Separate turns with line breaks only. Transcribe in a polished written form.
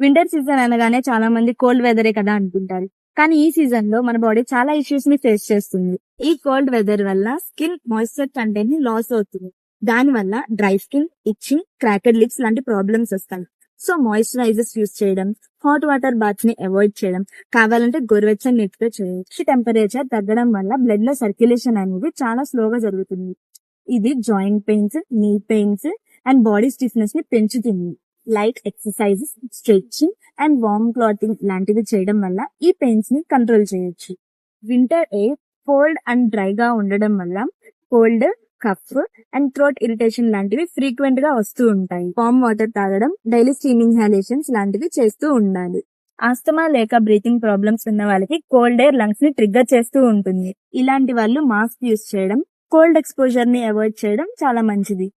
Winter season అనగానే చాలా మంది కోల్డ్ వెదరే కదా అనుకుంటారు. కానీ ఈ సీజన్ లో మన బాడీ చాలా ఇష్యూస్ ని ఫేస్ చేస్తుంది. ఈ కోల్డ్ వెదర్ వల్ల స్కిన్ మాయిశ్చర్ కంటెంట్ ని లాస్ అవుతుంది. దాని వల్ల dry skin, itching, cracked lips లాంటి ప్రాబ్లమ్స్ వస్తాయి. సో మాయిశ్చరైజర్స్ యూస్ చేయడం, హాట్ వాటర్ బాత్స్ ని అవాయిడ్ చేయడం, కావాలంటే గోరువెచ్చని నీటితో చేయొచ్చు. టెంపరేచర్ తగ్గడం వల్ల బ్లడ్ లో సర్క్యులేషన్ అనేది చాలా స్లోగా జరుగుతుంది. ఇది joint pains, knee pains and body stiffness ని పెంచుతుంది. Light exercises, stretching and warm clothing లాంటివి చేయడం వల్ల ఈ పెయిన్స్ ని కంట్రోల్ చేయొచ్చు. వింటర్ ఎయిర్ కోల్డ్ అండ్ డ్రైగా ఉండడం వల్ల cold, cough and throat irritation లాంటివి ఫ్రీక్వెంట్ గా వస్తూ ఉంటాయి. వార్మ్ వాటర్ తాగడం, డైలీ స్టీమ్ ఇన్హాలేషన్స్ లాంటివి చేస్తూ ఉండాలి. ఆస్తమా లేక బ్రీతింగ్ ప్రాబ్లమ్స్ ఉన్న వాళ్ళకి కోల్డ్ ఎయిర్ లంగ్స్ ని ట్రిగ్గర్ చేస్తూ ఉంటుంది. ఇలాంటి వాళ్ళు మాస్క్ యూస్ చేయడం, కోల్డ్ ఎక్స్పోజర్ ని అవాయిడ్ చేయడం చాలా మంచిది.